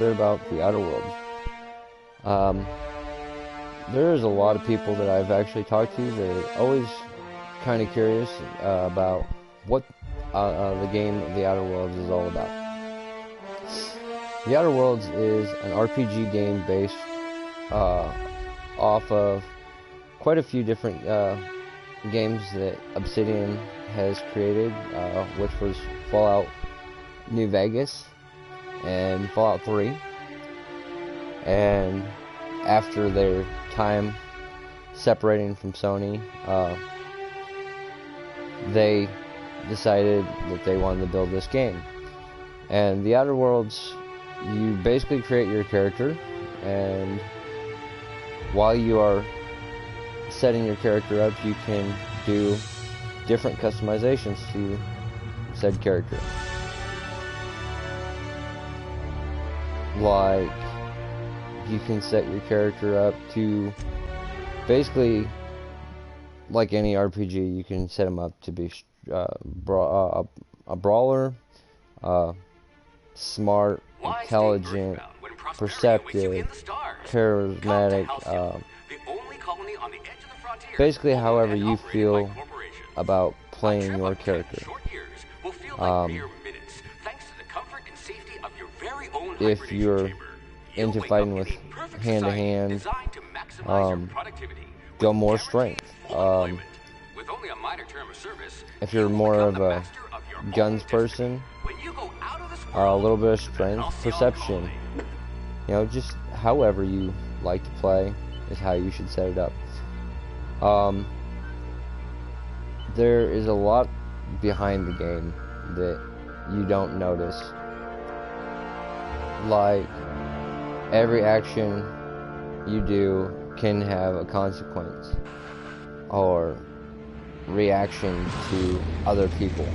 bit about the Outer Worlds. Um, there's a lot of people that I've actually talked to that are always kind of curious about what the game of the Outer Worlds is all about. The Outer Worlds is an RPG game based off of quite a few different games that Obsidian has created, which was Fallout New Vegas and Fallout 3. And after their time separating from Sony, they decided that they wanted to build this game. And the Outer Worlds, you basically create your character, and while you are setting your character up, you can do different customizations to said character. Like, you can set your character up to basically, like any RPG, you can set them up to be a brawler, smart, intelligent, perceptive, charismatic, basically however you feel about playing your character. If you're into fighting with hand-to-hand, go more strength. If you're more of a guns person, a little bit of strength, perception. You know, just however you like to play is how you should set it up. There is a lot behind the game that you don't notice. Like, every action you do can have a consequence or reaction to other people.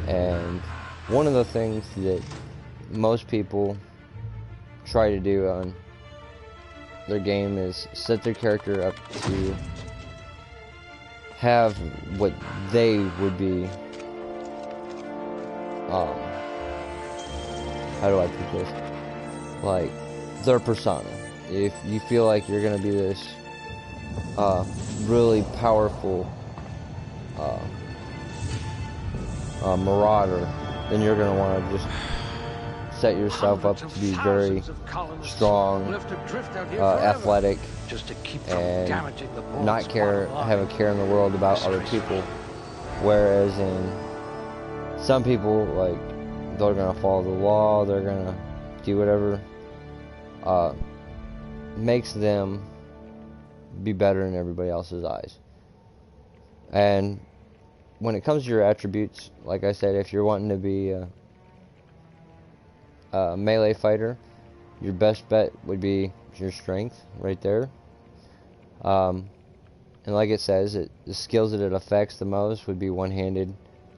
And one of the things that most people try to do on their game is set their character up to have what they would be, how do I put this? Like, their persona. If you feel like you're gonna be this really powerful marauder, then you're gonna want to just set yourself up to be very strong, athletic, and not have a care in the world about other people. Whereas in some people, like, they're gonna follow the law, they're gonna do whatever makes them be better in everybody else's eyes. And when it comes to your attributes, like I said, if you're wanting to be a melee fighter, your best bet would be your strength right there. And like it says, the skills that it affects the most would be one-handed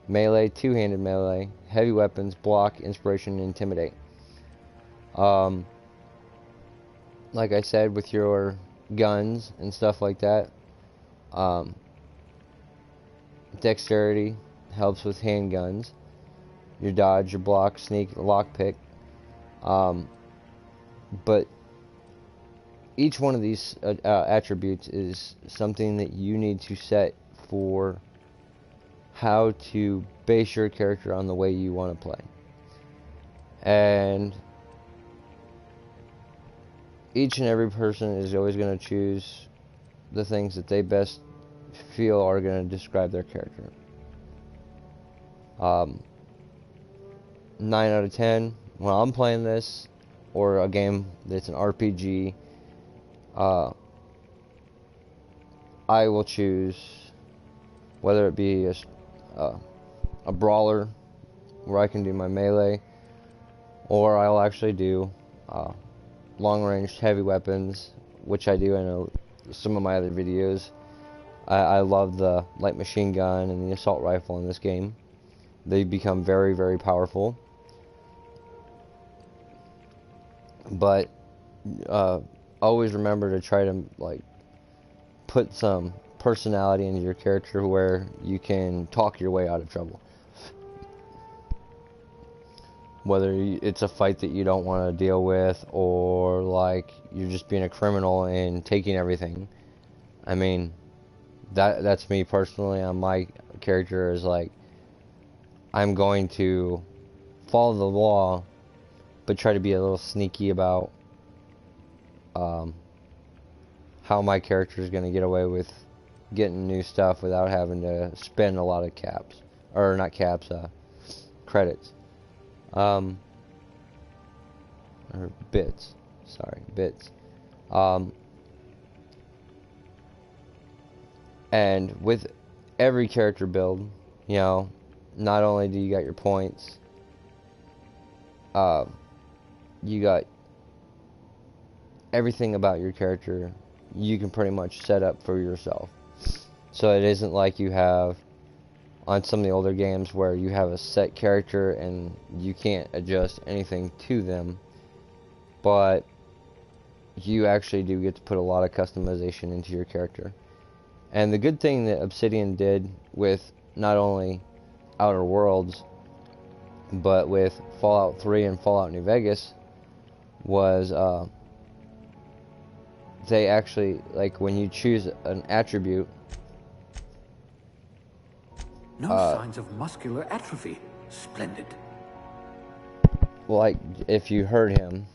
melee, two-handed melee, heavy weapons, block, inspiration, and intimidate. Like I said, with your guns and stuff like that, dexterity helps with handguns. Your dodge, your block, sneak, lockpick. But each one of these attributes is something that you need to set for how to base your character on the way you want to play. And each and every person is always going to choose the things that they best feel are going to describe their character. 9 out of 10, when I'm playing this, or a game that's an RPG, I will choose whether it be a brawler, where I can do my melee, or I'll actually do long-range heavy weapons, which I do in some of my other videos. I love the light machine gun and the assault rifle in this game. They become very, very powerful. But always remember to try to, like, put some personality into your character where you can talk your way out of trouble. whether it's a fight that you don't want to deal with, or like you're just being a criminal and taking everything. I mean, that's me personally. On my character is like, I'm going to follow the law, but try to be a little sneaky about how my character is going to get away with getting new stuff without having to spend a lot of caps, or not caps, credits, or bits. Sorry, bits. And with every character build, you know, not only do you got your points, you got everything about your character you can pretty much set up for yourself. So it isn't like you have on some of the older games where you have a set character and you can't adjust anything to them, but you actually do get to put a lot of customization into your character. And the good thing that Obsidian did with not only Outer Worlds, but with Fallout 3 and Fallout New Vegas, was they actually, like, when you choose an attribute... No signs of muscular atrophy. Splendid. Well, like, if you heard him,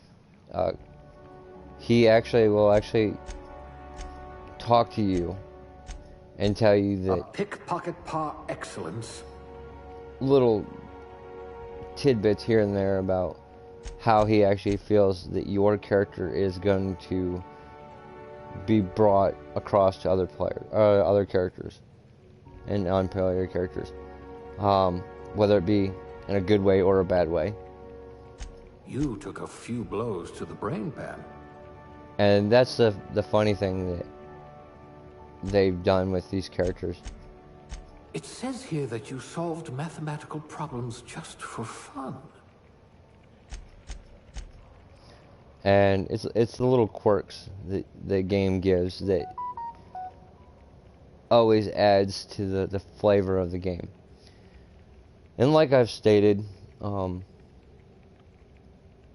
he actually will talk to you and tell you that... A pickpocket par excellence. Little tidbits here and there about how he actually feels that your character is going to be brought across to other players, other characters, and non-player characters, whether it be in a good way or a bad way. You took a few blows to the brain pan. And that's the funny thing that they've done with these characters. It says here that you solved mathematical problems just for fun. And it's the little quirks that the game gives that always adds to the flavor of the game. And like I've stated, you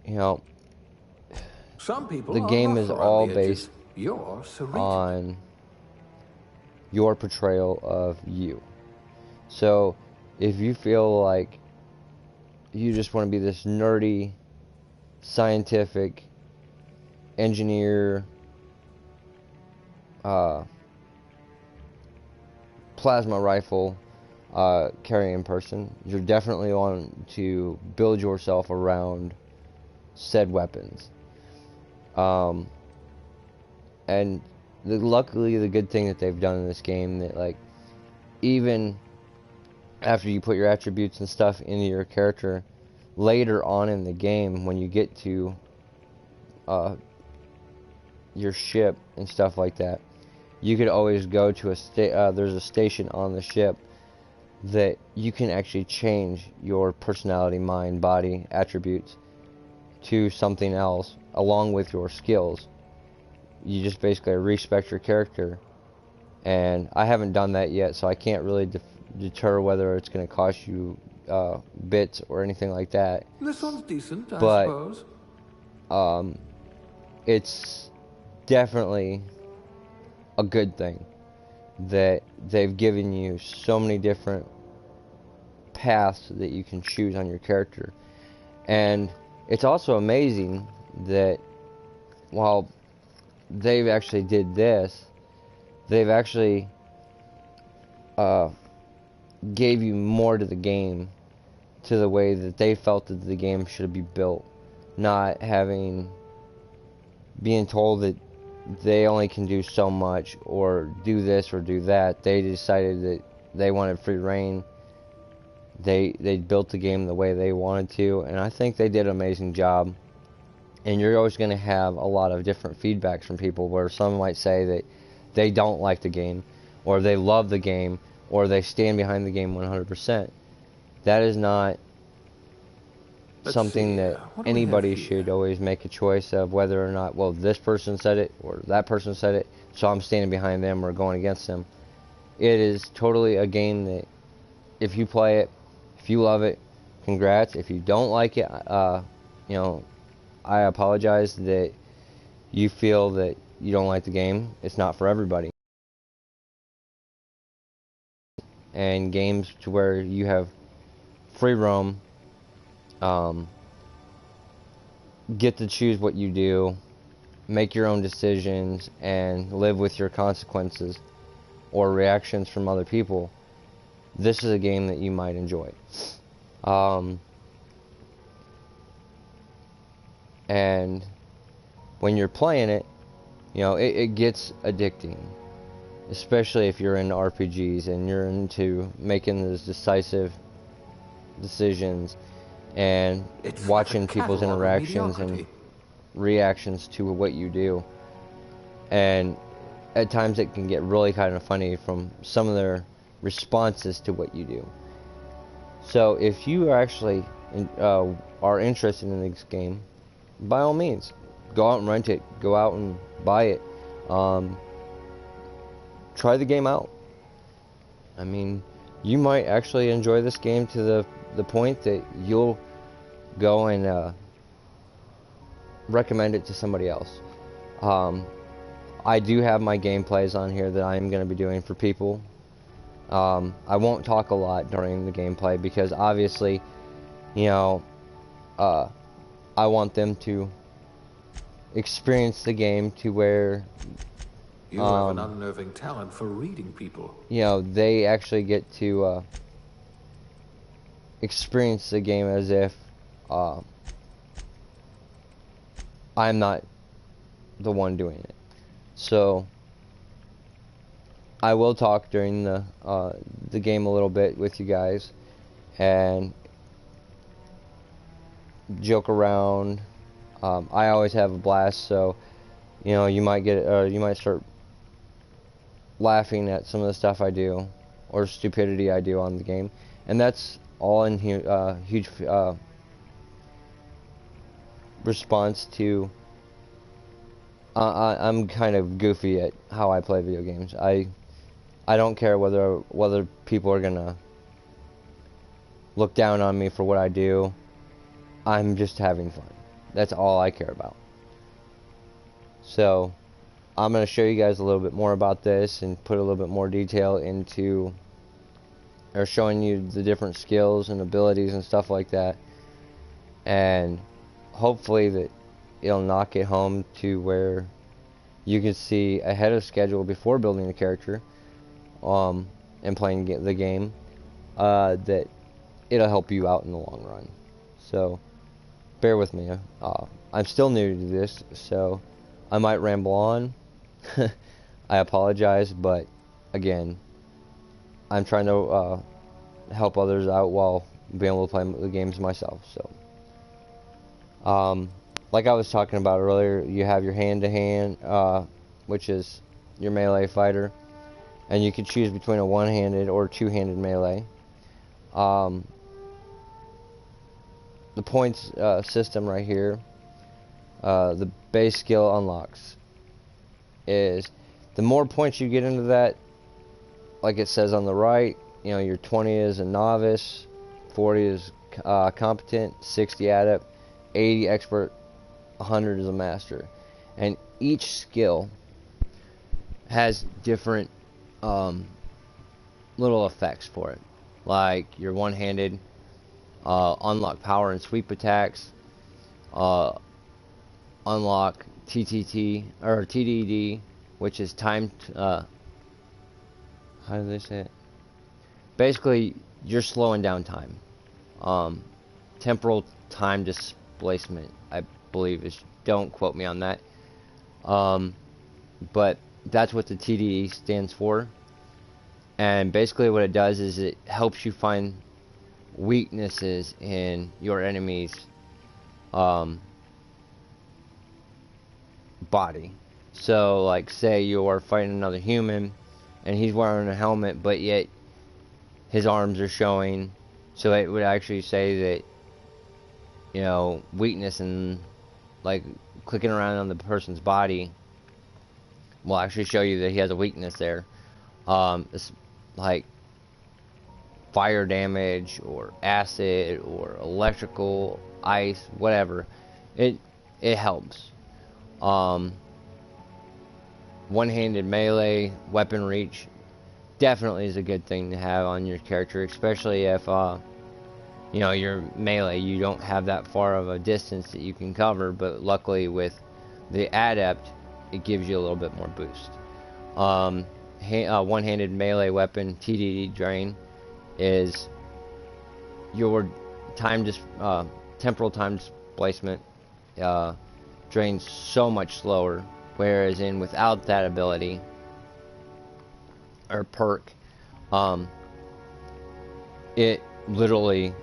know, some people the game is all based on your portrayal of you. So if you feel like you just want to be this nerdy, scientific, engineer, plasma rifle carrying person, you're definitely on to build yourself around said weapons. And luckily, the good thing that they've done in this game, that like, even after you put your attributes and stuff into your character, later on in the game, when you get to your ship and stuff like that, you could always go to there's a station on the ship that you can actually change your personality, mind, body attributes to something else along with your skills. You just basically respec your character, and I haven't done that yet, so I can't really deter whether it's going to cost you bits or anything like that. This one's decent, I suppose. It's definitely a good thing that they've given you so many different paths that you can choose on your character. And it's also amazing that while they've actually did this, they've actually gave you more to the game, to the way that they felt that the game should be built, not being told that they only can do so much or do this or do that. They decided that they wanted free reign. They built the game the way they wanted to, and I think they did an amazing job. And you're always going to have a lot of different feedbacks from people, where some might say that they don't like the game, or they love the game, or they stand behind the game 100%. That is not something that anybody should always make a choice of, whether or not, well, this person said it or that person said it, so I'm standing behind them or going against them. It is totally a game that if you play it, if you love it, congrats. If you don't like it, you know, I apologize that you feel that you don't like the game. It's not for everybody. And games to where you have free roam, um, get to choose what you do, make your own decisions, and live with your consequences or reactions from other people. This is a game that you might enjoy. And when you're playing it, you know, it gets addicting. Especially if you're into RPGs and you're into making those decisive decisions and It's like a watching people's catalog of interactions and mediocrity. reactions to what you do. And at times it can get really kind of funny from some of their responses to what you do. So if you actually are interested in this game, by all means, go out and rent it. Go out and buy it. Try the game out. I mean, you might actually enjoy this game to the point that you'll go and recommend it to somebody else. I do have my gameplays on here that I'm going to be doing for people. I won't talk a lot during the gameplay because obviously, you know, I want them to experience the game to where You have an unnerving talent for reading people. you know, they actually get to experience the game as if I'm not the one doing it. So I will talk during the game a little bit with you guys and joke around. I always have a blast, so you know, you might start laughing at some of the stuff I do or stupidity I do on the game, and that's all in huge response to I'm kind of goofy at how I play video games. I don't care whether people are gonna look down on me for what I do. I'm just having fun. That's all I care about. So I'm going to show you guys a little bit more about this and put a little bit more detail into, or showing you the different skills and abilities and stuff like that. And hopefully that it'll knock it home to where you can see ahead of schedule before building a character and playing the game, that it'll help you out in the long run. So bear with me. I'm still new to this, so I might ramble on. I apologize, but again, I'm trying to help others out while being able to play the games myself. So, like I was talking about earlier, you have your hand-to-hand, which is your melee fighter, and you can choose between a one-handed or two-handed melee. The points system right here, the base skill unlocks, is the more points you get into that, like it says on the right, you know, your 20 is a novice, 40 is competent, 60 adept, 80 expert, 100 is a master. And each skill has different little effects for it. Like your one-handed, unlock power and sweep attacks, unlock TTT or TDD, which is time. How do they say it? Basically, you're slowing down time. Temporal time displacement, I believe is. Don't quote me on that. But that's what the TDD stands for. And basically, what it does is it helps you find weaknesses in your enemy's body. So like say you are fighting another human and he's wearing a helmet but yet his arms are showing, so it would actually say that, you know, weakness, and like clicking around on the person's body will actually show you that he has a weakness there. It's like fire damage or acid or electrical, ice, whatever, it helps. One-handed melee weapon reach definitely is a good thing to have on your character, especially if you know, you're melee, you don't have that far of a distance that you can cover, but luckily with the adept it gives you a little bit more boost. One-handed melee weapon TDD drain is your temporal time displacement drains so much slower, whereas without that ability or perk, it literally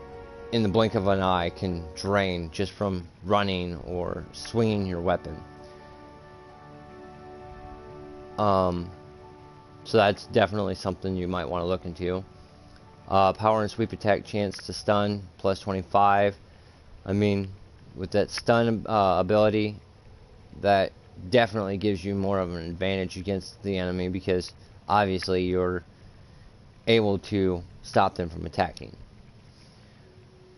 in the blink of an eye can drain just from running or swinging your weapon. So that's definitely something you might want to look into. Power and sweep attack chance to stun plus 25. I mean, with that stun ability, that definitely gives you more of an advantage against the enemy, because obviously you're able to stop them from attacking.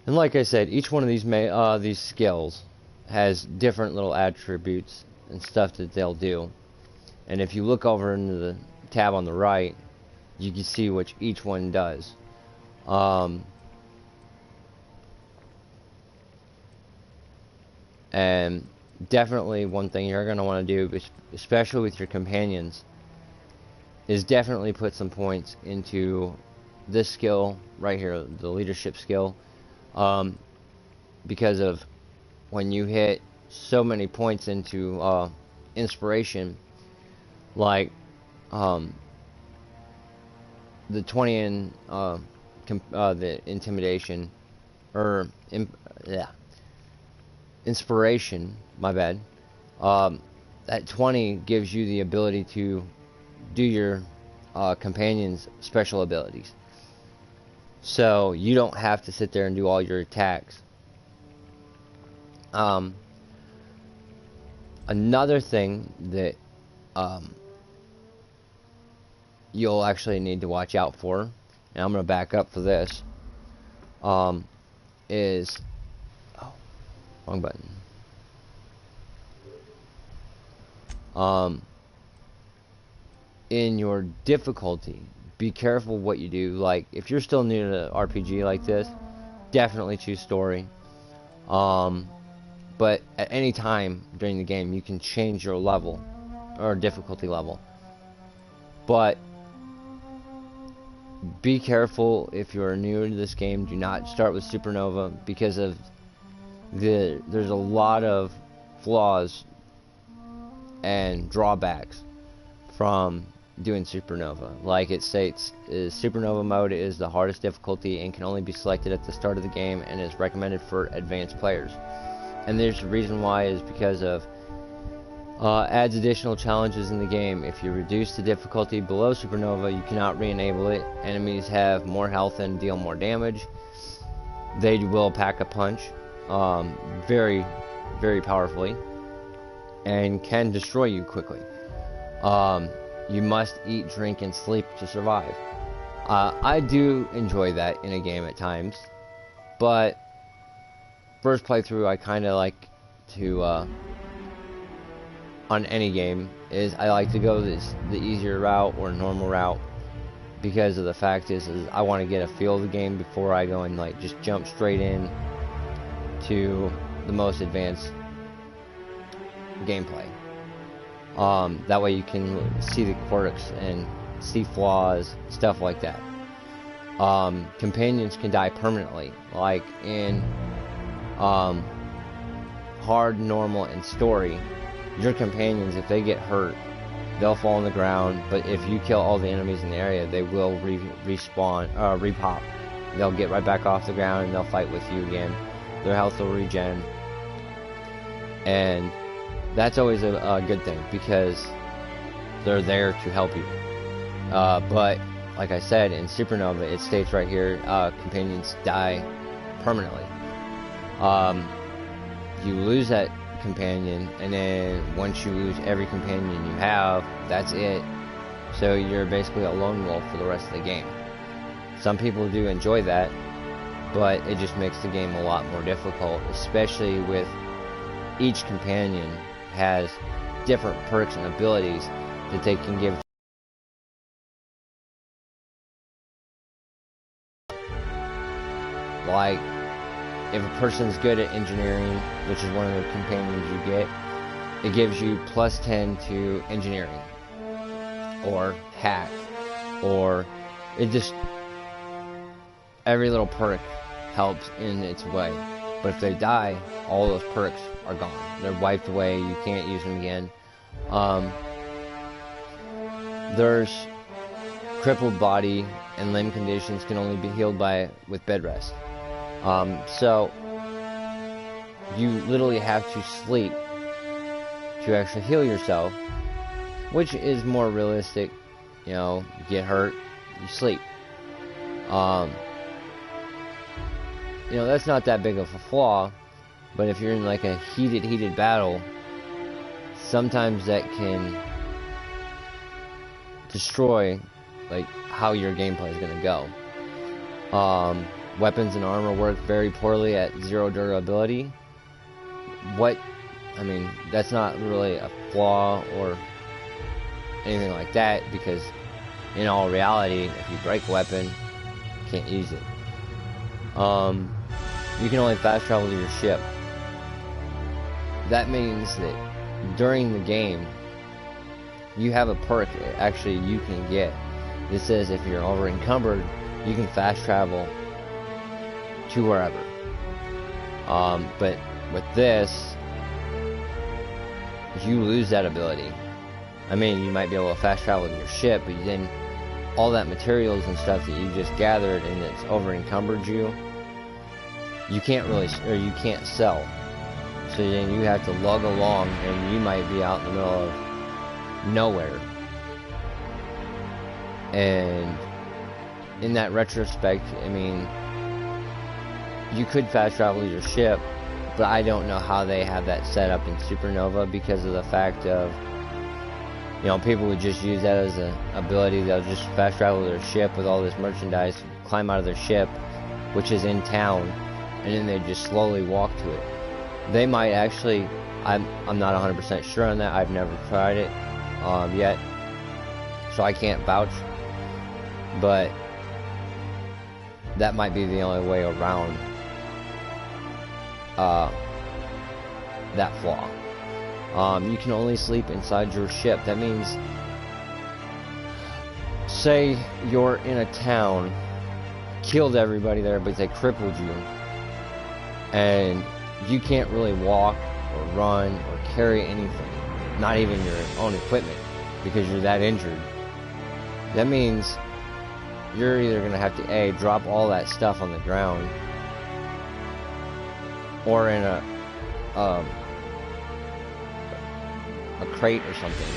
And like I said, each one of these skills has different little attributes and stuff that they'll do. And if you look over into the tab on the right, you can see what each one does. And definitely one thing you're going to want to do, especially with your companions, is definitely put some points into this skill right here, the leadership skill, because of when you hit so many points into inspiration, like the 20 in the intimidation, or inspiration, my bad, that 20 gives you the ability to do your companions' special abilities, so you don't have to sit there and do all your attacks. Another thing that you'll actually need to watch out for, and I'm going to back up for this, is, oh, wrong button. In your difficulty, be careful what you do. Like, if you're still new to RPG like this, definitely choose story. But at any time during the game, you can change your level or difficulty level. But be careful if you're new to this game. Do not start with Supernova, because of there's a lot of flaws and drawbacks from doing Supernova. Like it states, Supernova mode is the hardest difficulty and can only be selected at the start of the game, and is recommended for advanced players. And there's a reason why, is because of adds additional challenges in the game. If you reduce the difficulty below Supernova, you cannot re-enable it. Enemies have more health and deal more damage. They will pack a punch very, very powerfully, and can destroy you quickly. You must eat, drink, and sleep to survive. I do enjoy that in a game at times, but first playthrough I kind of like to, on any game, is I like to go the easier route or normal route, because of the fact is I want to get a feel of the game before I go and like just jump straight in to the most advanced gameplay. That way you can see the quirks and see flaws, stuff like that. Companions can die permanently, like in hard, normal, and story. Your companions, if they get hurt, they'll fall on the ground, but if you kill all the enemies in the area, they will respawn, repop. They'll get right back off the ground and they'll fight with you again. Their health will regen, and that's always a good thing, because they're there to help you. But like I said, in Supernova, it states right here, companions die permanently. You lose that companion, and then once you lose every companion you have, that's it. So you're basically a lone wolf for the rest of the game. Some people do enjoy that, but it just makes the game a lot more difficult, especially with each companion has different perks and abilities that they can give. Like, if a person's good at engineering, which is one of the companions you get, it gives you plus 10 to engineering, or hack, or it just, every little perk helps in its way. But if they die, all those perks are gone. They're wiped away, you can't use them again. There's crippled body and limb conditions can only be healed with bed rest. So you literally have to sleep to actually heal yourself, which is more realistic. You know, you get hurt, you sleep. You know, that's not that big of a flaw, but if you're in like a heated battle, sometimes that can destroy like how your gameplay is going to go. Weapons and armor work very poorly at 0 durability. I mean, that's not really a flaw or anything like that, because in all reality, if you break a weapon, you can't use it. You can only fast travel to your ship. That means that during the game, you have a perk that actually you can get. This says if you're over encumbered, you can fast travel to wherever. But with this, you lose that ability. I mean, you might be able to fast travel to your ship, but then all that materials and stuff that you just gathered and it's over encumbered you can't really, or you can't sell. So then you have to lug along, and you might be out in the middle of nowhere. And in that retrospect, I mean, you could fast travel to your ship, but I don't know how they have that set up in Supernova, because of the fact of, you know, people would just use that as an ability. They'll just fast travel to their ship with all this merchandise, climb out of their ship, which is in town, and then they just slowly walk to it. They might actually, I'm not 100% sure on that. I've never tried it yet, so I can't vouch, but that might be the only way around that flaw. You can only sleep inside your ship. That means, say you're in a town, killed everybody there, but they crippled you, and you can't really walk or run or carry anything, not even your own equipment, because you're that injured. That means you're either going to have to A, drop all that stuff on the ground, or in a crate or something,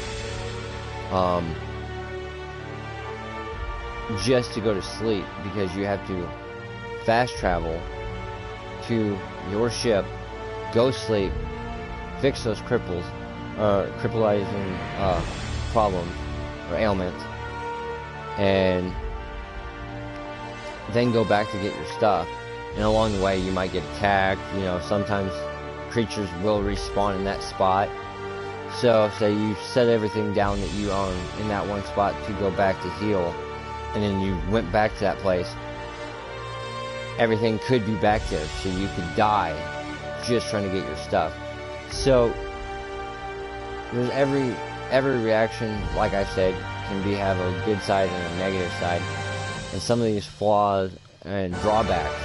just to go to sleep, because you have to fast travel to your ship, go sleep, fix those crippling problems or ailments, and then go back to get your stuff. And along the way, you might get attacked. You know, sometimes creatures will respawn in that spot. So, say you set everything down that you own in that one spot to go back to heal, and then you went back to that place. Everything could be back there, so you could die just trying to get your stuff. So, there's every reaction, like I said, can have a good side and a negative side. And some of these flaws and drawbacks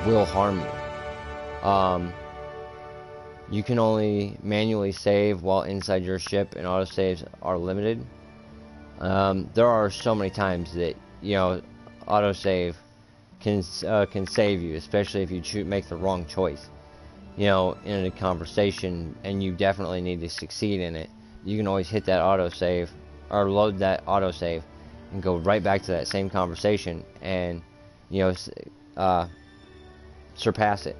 will harm you. You can only manually save while inside your ship, and autosaves are limited. There are so many times that, you know, autosave can save you, especially if you make the wrong choice. You know, in a conversation, and you definitely need to succeed in it, you can always hit that autosave, or load that autosave, and go right back to that same conversation, and, you know, surpass it.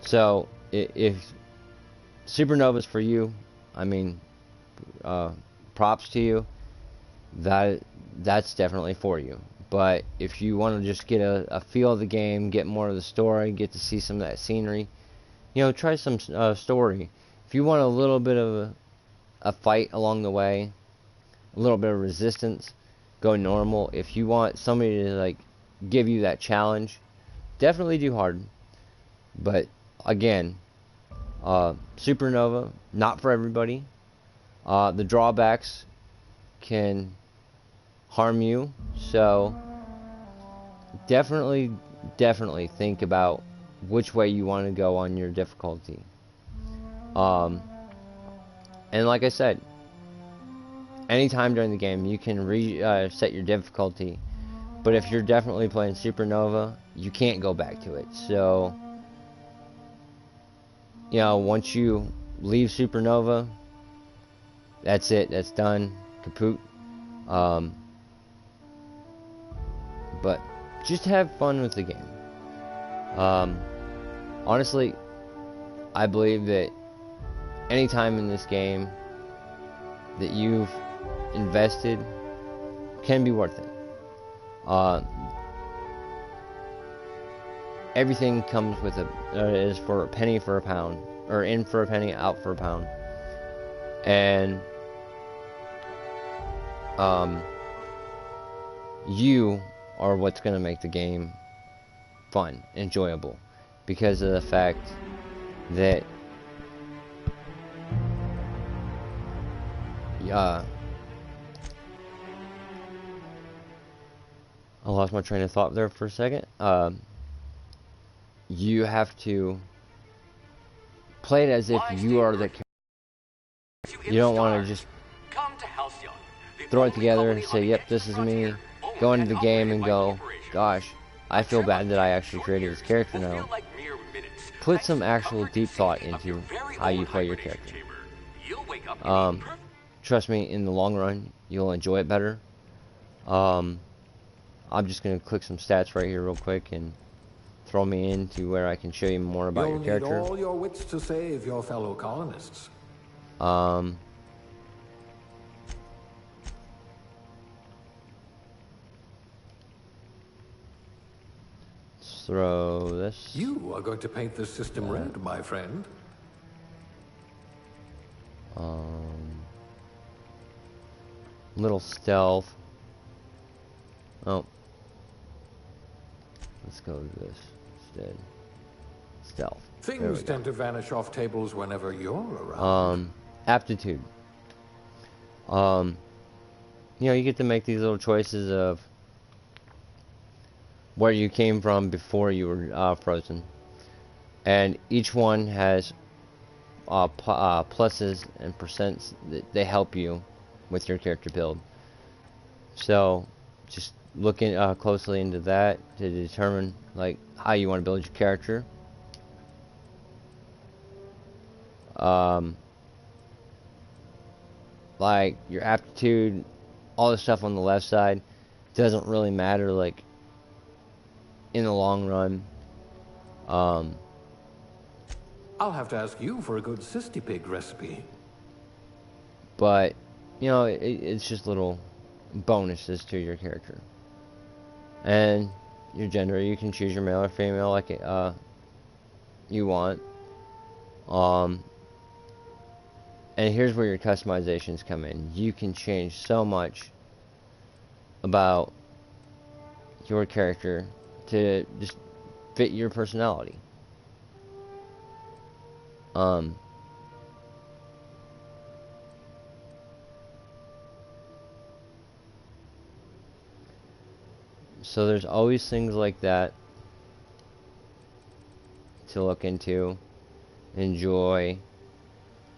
So if Supernova's for you, I mean, props to you. that's definitely for you. But if you want to just get a feel of the game, get more of the story, get to see some of that scenery, try some story. If you want a little bit of a fight along the way, a little bit of resistance, go normal. If you want somebody to like give you that challenge, definitely do hard. But again, Supernova, not for everybody. The drawbacks can harm you, so definitely think about which way you want to go on your difficulty. And like I said, anytime during the game you can set your difficulty, but if you're definitely playing Supernova, you can't go back to it. So once you leave Supernova, that's it, that's done, kaput. But just have fun with the game. Honestly, I believe that any time in this game that you've invested can be worth it. Everything comes with is for a penny for a pound, or in for a penny, out for a pound. And you are what's going to make the game fun, enjoyable, because of the fact that I lost my train of thought there for a second. You have to play it as if you are the character. You don't want to just throw it together and say, yep, this is me, go into the game and go, gosh, I feel bad that I actually created this character now. Put some actual deep thought into how you play your character. Trust me, in the long run, you'll enjoy it better. I'm just going to click some stats right here real quick and throw me into where I can show you more about your character. You'll need all your wits to save your fellow colonists. Let's throw this. You are going to paint the system red, my friend. Little stealth. Oh. Let's go to this instead. Stealth. Things tend to vanish off tables whenever you're around. Aptitude. You get to make these little choices of where you came from before you were frozen, and each one has pluses and percents that they help you with your character build. So just looking closely into that to determine like how you want to build your character. Like your aptitude, all the stuff on the left side doesn't really matter like in the long run. I'll have to ask you for a good Cystipig recipe. But it's just little bonuses to your character. And your gender, you can choose your male or female like you want. And here's where your customizations come in. You can change so much about your character to just fit your personality. So there's always things like that to look into, enjoy.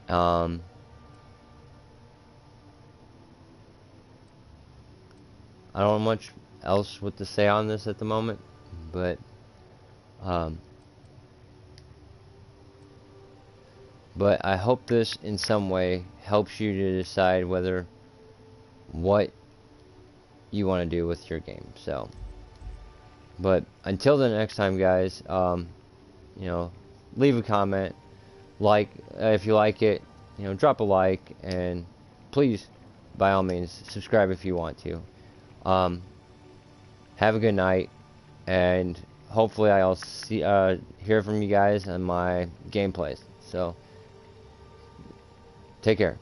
I don't know much else what to say on this at the moment, but I hope this in some way helps you to decide what you want to do with your game. So, but until the next time, guys, leave a comment, like if you like it, drop a like, and please by all means, subscribe if you want to. Have a good night, and hopefully I'll hear from you guys on my gameplays. So, take care.